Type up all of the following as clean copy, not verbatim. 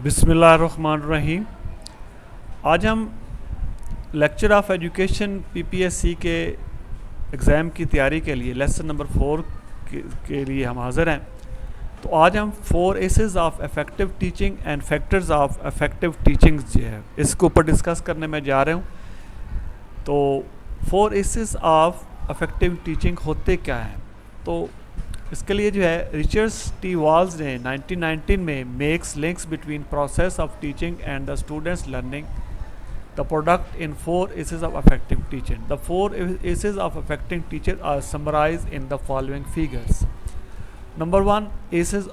बिस्मिल्लाहिर्रहमानिर्रहीम। आज हम लेक्चर ऑफ एजुकेशन पीपीएससी के एग्ज़ाम की तैयारी के लिए लेसन नंबर 4 के लिए हम हाज़िर हैं। तो आज हम 4 aces of effective teaching and factors of effective teaching जो है इसके ऊपर डिस्कस करने में जा रहे हूँ। तो 4 एसेस ऑफ इफ़ेक्टिव टीचिंग होते क्या हैं, तो इसके लिए जो है रिचर्ड टी वॉल्स ने 1919 में makes links between process of teaching and the students learning the product in 4 aces of effective teaching. The 4 aces of effective teacher are summarized in the following figures. Number 1 aces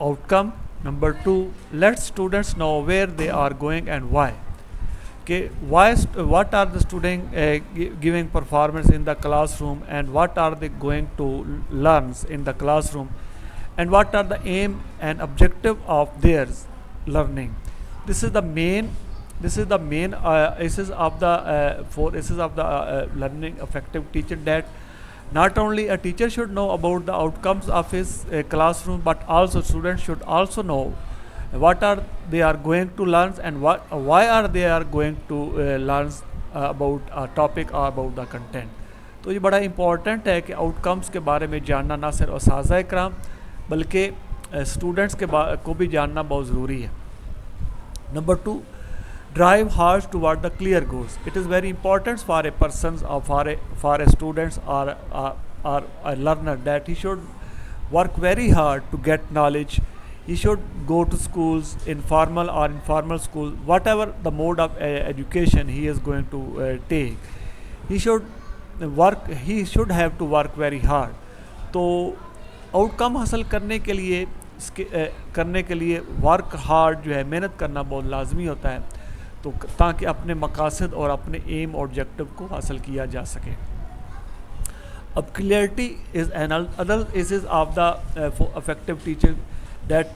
outcome. Number 2 let students know where they are going and why. What are the students giving performance in the classroom, and what are they going to learn in the classroom, and what are the aim and objective of their learning. This is the main essence of the 4 essences of the learning effective teacher, that not only a teacher should know about the outcomes of his classroom, but also students should also know what are they are going to learn and why are they are going to learn about a topic or about the content. तो ये बड़ा important है कि outcomes के बारे में जानना ना सिर्फ उस्ताज़ इकराम बल्कि स्टूडेंट्स को भी जानना बहुत ज़रूरी है। Number 2 drive hard toward the clear goals. It is very important for a person और फॉर ए स्टूडेंट्स और a learner that he should work very hard to get knowledge. He should go to schools, informal or informal school, whatever the mode of education he is going to take. He should have to work very hard. तो outcome हासिल करने के लिए work hard जो है मेहनत करना बहुत लाजमी होता है, तो ताकि अपने मकासद और अपने एम और ऑब्जेक्टिव को हासिल किया जा सके। अब clarity is another aces of the effective teacher, that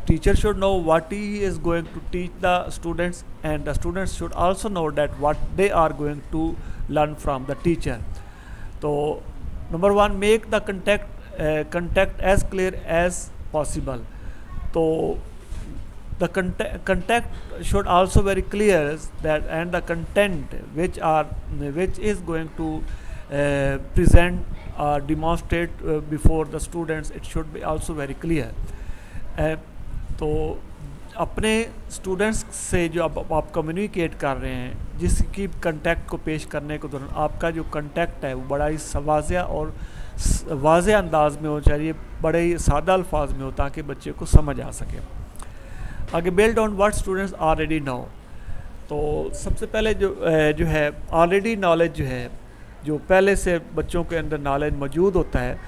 teacher should know what he is going to teach the students, and the students should also know that what they are going to learn from the teacher. So number 1 make the contact as clear as possible. So the contact should also very clear that, and the content which is going to present or demonstrate before the students, it should be also very clear. तो अपने students से जो आप communicate कर रहे हैं, जिसकी contact को पेश करने के दौरान आपका जो कंटेक्ट है वो बड़ा ही वाज़ेह और वाज़ेह अंदाज में हो चाहिए, बड़े ही सादा अल्फाज में हो, ताकि बच्चे को समझ आ सके। आगे build on what students already know. तो सबसे पहले जो है ऑलरेडी नॉलेज जो है, जो पहले से बच्चों के अंदर नॉलेज मौजूद होता है,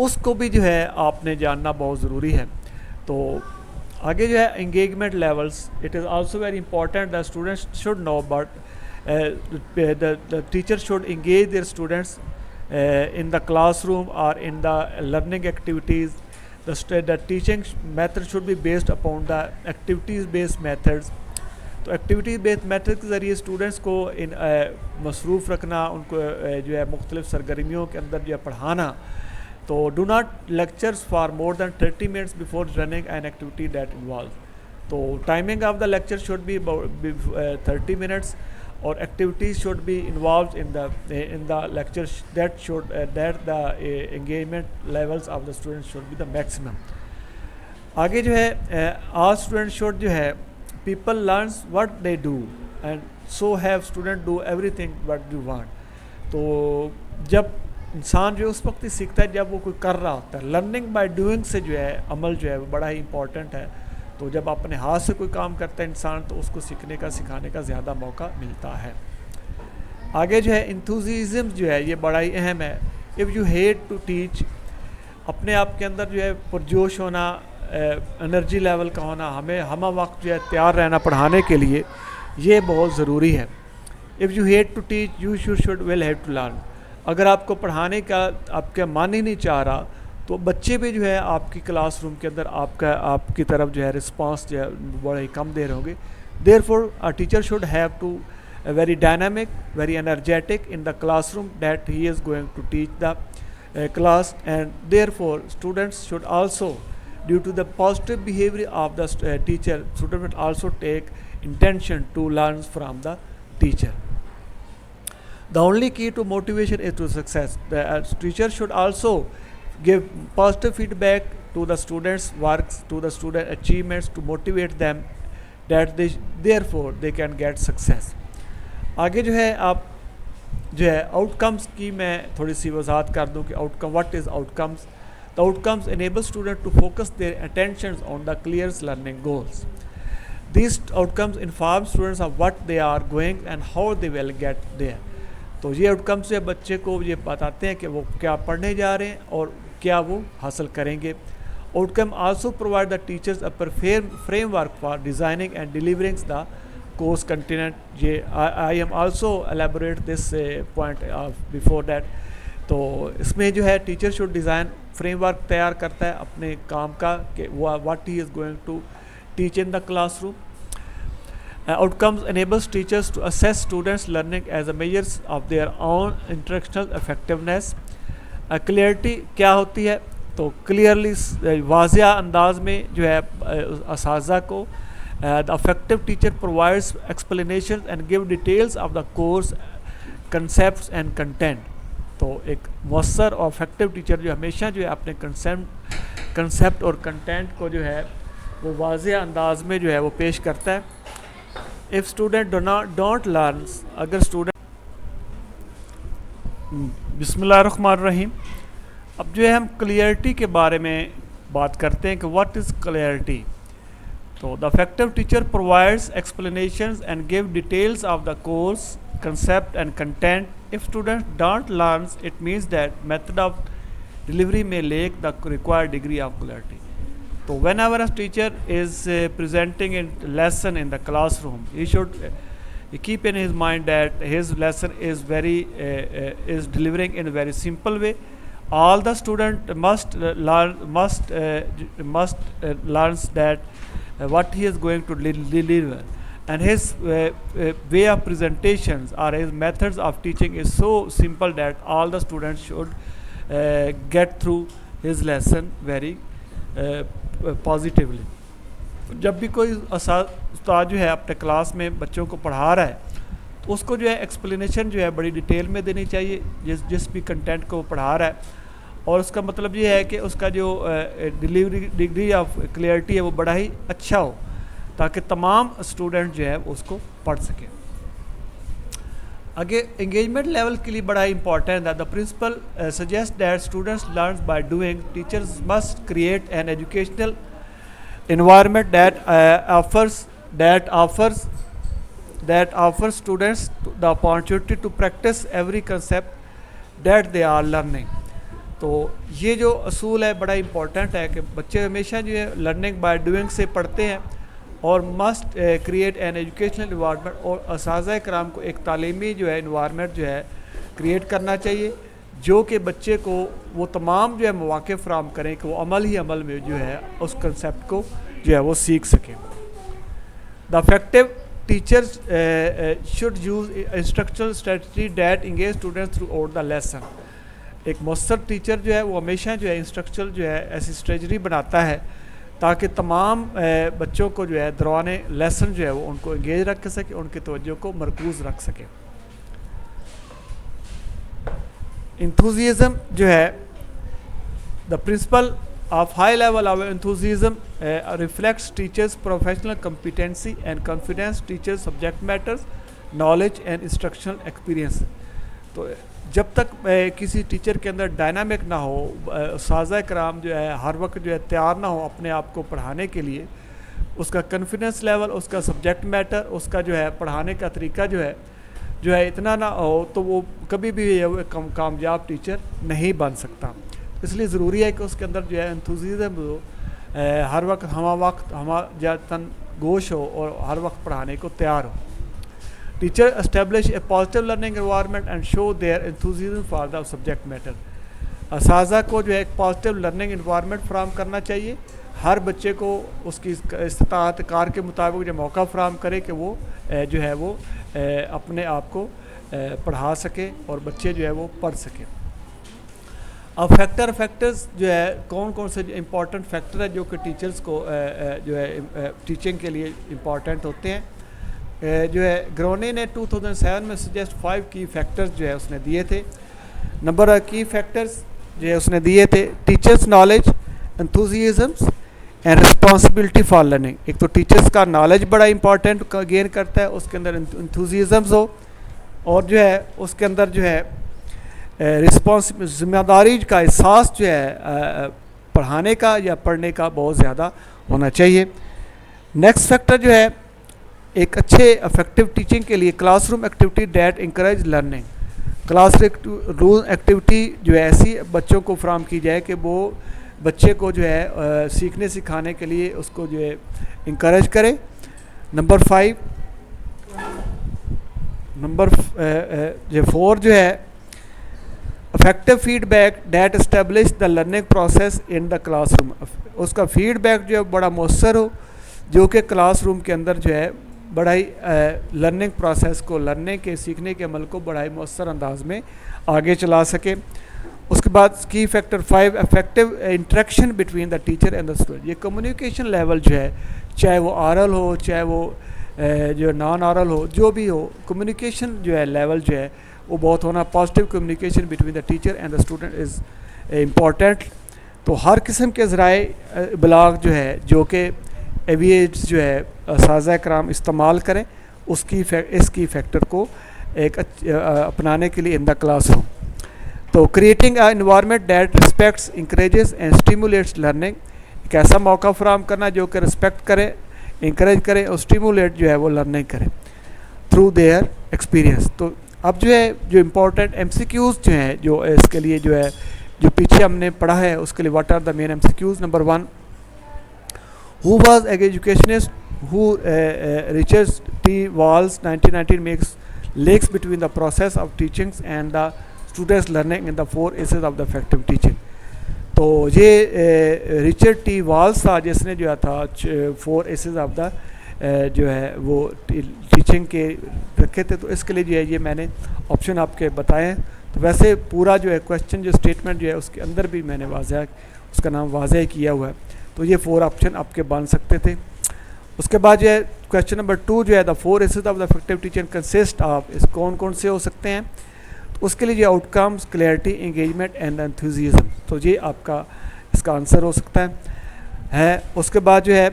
उसको भी जो है आपने जानना बहुत ज़रूरी है। तो आगे जो है engagement levels, it is also very important the students should know, but the teacher should engage their students in the classroom और in the learning activities. The teaching method should be based upon the activities based methods. तो activities based method के ज़रिए students को इन मसरूफ़ रखना, उनको जो है मुख्तलिफ़ सरगर्मियों के अंदर जो है पढ़ाना. तो do not lectures for more than 30 minutes before running an activity that involve. तो timing of the lecture should be 30 minutes और activities should be involve in the lecture that the engagement levels of the students should be the maximum. आगे जो है all student should जो है people learns what they do and so have student do everything what you want. तो जब इंसान जो है उस वक्त ही सीखता है जब वो कोई कर रहा होता है. लर्निंग बाय डूइंग से जो है अमल जो है वो बड़ा ही इंपॉर्टेंट है. तो जब अपने हाथ से कोई काम करता है इंसान, तो उसको सीखने का सिखाने का ज़्यादा मौका मिलता है. आगे जो है इंथुजिज्म जो है ये बड़ा ही अहम है. If you hate to teach, अपने आप के अंदर जो है पुरजोश होना, एनर्जी लेवल का होना, हमें हम वक्त जो है तैयार रहना पढ़ाने के लिए, ये बहुत ज़रूरी है. If you hate to teach you should will have to learn. अगर आपको पढ़ाने का आपका मन ही नहीं चाह रहा, तो बच्चे भी जो है आपकी क्लासरूम के अंदर आपकी तरफ जो है रिस्पांस जो है बड़े ही कम दे रहे होंगे. Therefore a teacher should have to very dynamic, very energetic in the classroom that he is going to teach the class, and therefore students should also Due to the positive behavior of the teacher, student will also take intention to learn from the teacher. The only key to motivation is to success. The teacher should also give positive feedback to the students' works, to the student achievements, to motivate them that they therefore they can get success. आगे जो है आप जो है outcomes की मैं थोड़ी सी वजाहत कर दूं कि outcome what is outcomes. The outcomes enable student to focus their attention on the clear learning goals. These outcomes inform students of what they are going and how they will get there. तो ये outcome से बच्चे को ये बताते हैं कि वो क्या पढ़ने जा रहे हैं और क्या वो हासिल करेंगे. Outcome also provide the teachers a framework for designing and delivering the course content. ये I am also elaborate this point before that. तो इसमें जो है टीचर शुड डिज़ाइन फ्रेमवर्क तैयार करता है अपने काम का कि what he is going to teach in the classroom. Outcomes enables teachers to assess students' learning as a measures of their own instructional effectiveness. Clarity क्या होती है? तो clearly वाज़िया अंदाज में जो है असाज़ा को the effective teacher provides explanations and give details of the course, concepts and content. तो एक मौसर और effective teacher जो हमेशा जो है अपने concept और content को जो है वो वाज़े अंदाज में जो है वो पेश करता है. इफ़ स्टूडेंट डोंट लर्न, अगर स्टूडेंट बिस्मिल्लाहिर्रहमानिर्रहीम. अब जो है हम क्लियरिटी के बारे में बात करते हैं कि व्हाट इज़ क्लियरिटी. तो the effective teacher provides explanations and give details of the course, concept and content. If student don't learn, it means that method of delivery में lack the required degree of clarity. So whenever a teacher is presenting a lesson in the classroom, he should keep in his mind that his lesson is is delivering in a very simple way. All the student must learn that what he is going to deliver, and his way of presentations or his methods of teaching is so simple that all the students should get through his lesson very positively. जब भी कोई उस्ताद जो है अपने class में बच्चों को पढ़ा रहा है तो उसको जो है एक्सप्लेनेशन जो है बड़ी डिटेल में देनी चाहिए जिस भी कंटेंट को वो पढ़ा रहा है. और उसका मतलब ये है कि उसका जो डिलीवरी डिग्री ऑफ क्लियरिटी है वो बड़ा ही अच्छा हो ताकि तमाम स्टूडेंट जो है उसको पढ़ सकें. आगे एंगेजमेंट लेवल के लिए बड़ा इंपॉर्टेंट है. The principal suggest that students learn by doing. Teachers must create an educational environment that offers students the opportunity to practice every concept that they are learning. तो ये जो असूल है बड़ा इम्पोर्टेंट है कि बच्चे हमेशा जो है लर्निंग बाय डूइंग से पढ़ते हैं और must create an educational environment. और असातिज़ा कराम को एक तालीमी जो है इन्वायरमेंट जो है क्रिएट करना चाहिए जो कि बच्चे को वो तमाम जो है मौक़े फ़राहम करें कि वो अमल में जो है उस कंसेप्ट को जो है वो सीख सकें. The effective teachers should use instructional strategy that engage students through out the lesson. एक मौसर टीचर जो है वो हमेशा जो है इंस्ट्रक्शनल जो है ऐसी स्ट्रेटजी बनाता है ताकि तमाम बच्चों को जो है दौरान लेसन जो है वो उनको इंगेज रख सके, उनकी तवज्जो को मरकूज़ रख सके. इंथुजियाज़म जो है the principle of high level of enthusiasm reflects teachers professional competency and confidence, teachers subject matters, knowledge and instructional experience. तो जब तक किसी टीचर के अंदर डायनामिक ना हो, उस्ताद कराम जो है हर वक्त जो है तैयार ना हो अपने आप को पढ़ाने के लिए, उसका कॉन्फिडेंस लेवल, उसका सब्जेक्ट मैटर, उसका जो है पढ़ाने का तरीका जो है इतना ना हो तो वो कभी भी कामयाब टीचर नहीं बन सकता. इसलिए ज़रूरी है कि उसके अंदर जो है इंथुजियाज़म हो, हर वक्त तन गोश हो और हर वक्त पढ़ाने को तैयार हो. Teacher establish a positive learning environment and show their enthusiasm for the subject matter. असातिज़ा को जो है एक पॉजिटिव लर्निंग एनवायरनमेंट फराहम करना चाहिए. हर बच्चे को उसकी इस्ताअत कार के मुताबिक जो मौका फराहम करे कि वो जो है वो अपने आप को पढ़ा सके और बच्चे जो है वो पढ़ सके. अब फैक्टर्स जो है कौन कौन से इंपॉर्टेंट फैक्टर है जो कि टीचर्स को जो है टीचिंग के लिए इम्पॉर्टेंट होते हैं। जो है ग्रोनी ने 2007 में सजेस्ट 5 की फैक्टर्स जो है उसने दिए थे। नंबर ऑफ की फैक्टर्स जो है उसने दिए थे, teachers knowledge, enthusiasms and responsibility for learning. एक तो टीचर्स का नॉलेज बड़ा इंपॉर्टेंट गेन करता है, उसके अंदर एंथुजियाज्म्स हो, और जो है उसके अंदर जो है जिम्मेदारी का एहसास जो है पढ़ाने का या पढ़ने का बहुत ज़्यादा होना चाहिए। नेक्स्ट फैक्टर जो है एक अच्छे इफेक्टिव टीचिंग के लिए classroom activity that encourage learning. Classroom activity जो है ऐसी बच्चों को फ्राहम की जाए कि वो बच्चे को जो है सीखने सिखाने के लिए उसको जो है इंकरेज करे। नंबर 4 जो है effective feedback that establish the learning process in the classroom. उसका फीडबैक जो है बड़ा मौसर हो, जो कि क्लासरूम के अंदर जो है बड़ा ही लर्निंग प्रोसेस को, लर्निंग के सीखने के अमल को बड़ा ही मौसर अंदाज में आगे चला सके। उसके बाद की factor 5 effective interaction between the teacher and the student. ये कम्युनिकेशन लेवल जो है, चाहे वो ऑरल हो चाहे वो जो नॉन ऑरल हो, जो भी हो, कम्युनिकेशन जो है लेवल जो है वो बहुत होना, positive communication between the teacher and the student is important. तो हर किस्म के ज़राए इबलाग जो है, जो कि एविएट्स जो है साज़ा कराम इस्तेमाल करें, इसकी फैक्टर को एक अपनाने के लिए इन द क्लासरूम। तो creating a environment that respects, encourages and stimulates learning. एक ऐसा मौका फराहम करना जो कि रिस्पेक्ट करे, इंकरेज करे और स्टिमुलेट जो है वो लर्निंग करे थ्रू देयर एक्सपीरियंस। तो अब जो है जो इम्पोर्टेंट MCQs जो हैं, जो इसके लिए जो है जो पीछे हमने पढ़ा है उसके लिए what are the main MCQs। Number 1, who was educationist who Richard T Walls 1919 makes links between the process of teaching and the students learning in the 4 A's of the effective teaching। तो ये Richard T walls था जिसने जो था 4 A's of the जो है वो teaching के रखे थे। तो इसके लिए जो है ये मैंने ऑप्शन आपके बताए हैं। तो वैसे पूरा जो है क्वेश्चन जो स्टेटमेंट जो है उसके अंदर भी मैंने वाज़ह उसका नाम वाज़ह किया हुआ है। तो ये 4 ऑप्शन आपके बन सकते थे। उसके बाद जो है क्वेश्चन नंबर 2 जो है the 4 A's of the effective teaching consist of, इस कौन कौन से हो सकते हैं। तो उसके लिए जो outcomes, clarity, engagement and enthusiasm, तो ये आपका इसका आंसर हो सकता है। उसके बाद जो है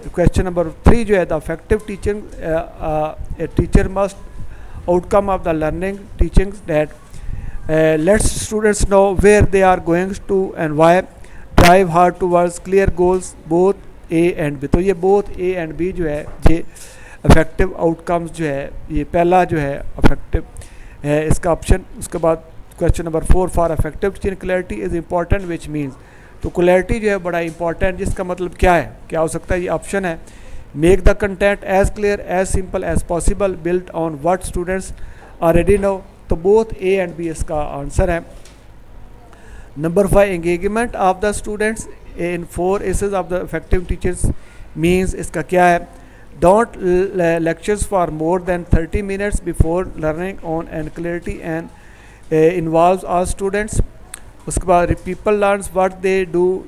क्वेश्चन नंबर 3 जो है the effective teaching, a teacher must outcome of the learning teaching that lets students know where they are going to and why, drive hard towards clear goals both A and B। तो ये both A and B जो है ये effective outcomes जो है, ये पहला जो है इफेक्टिव है इसका ऑप्शन। उसके बाद question number 4 for effective teaching clarity is important which means. तो क्लैरिटी जो है बड़ा इंपॉर्टेंट, जिसका मतलब क्या है, क्या हो सकता है, ये ऑप्शन है make the content as clear as simple as possible, build on what students already know. तो बोथ A एंड B इसका आंसर है। Number 5 engagement of the students in 4 A's of the effective teachers means, इसका क्या है, don't lectures for more than 30 minutes before learning on and clarity and involves all students. उसके बाद people learns what they do,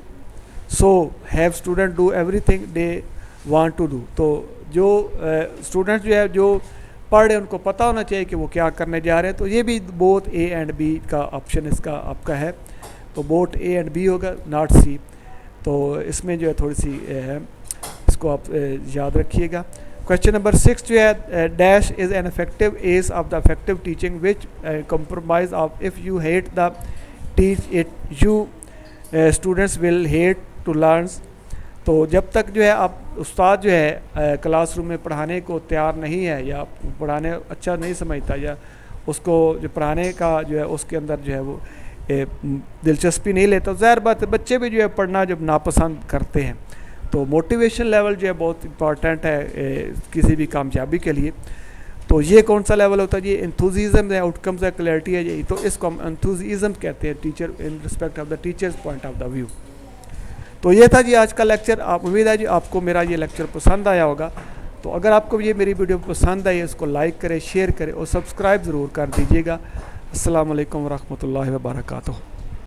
so have student do everything they want to do. तो जो students जो है जो पढ़ रहे उनको पता होना चाहिए कि वो क्या करने जा रहे हैं। तो ये भी बोथ A एंड B का ऑप्शन इसका आपका है। तो बोथ A एंड B होगा, नॉट C। तो इसमें जो है थोड़ी सी है, इसको आप याद रखिएगा। क्वेश्चन नंबर 6 जो है dash is an effective edge of the effective teaching which compromise of if you hate the teach it you students will hate to learn. तो जब तक जो है आप उस्ताद जो है क्लासरूम में पढ़ाने को तैयार नहीं है या पढ़ाने अच्छा नहीं समझता या उसको जो पढ़ाने का जो है उसके अंदर जो है वो दिलचस्पी नहीं लेता, ज़ाहिर बात है बच्चे भी जो है पढ़ना जब नापसंद करते हैं। तो मोटिवेशन लेवल जो है बहुत इंपॉर्टेंट है किसी भी कामयाबी के लिए। तो ये कौन सा लेवल होता है, ये एंथुजिज्म है, आउटकम्स है, क्लैरिटी है, ये तो इसको हम एंथुजिज्म कहते हैं teacher in respect of the teachers point of the view. तो ये था जी आज का लेक्चर। आप उम्मीद है जी आपको मेरा ये लेक्चर पसंद आया होगा। तो अगर आपको ये मेरी वीडियो पसंद आई इसको लाइक करें, शेयर करें और सब्सक्राइब ज़रूर कर दीजिएगा। अस्सलाम वालेकुम रहमतुल्लाहि व बरकातुहू।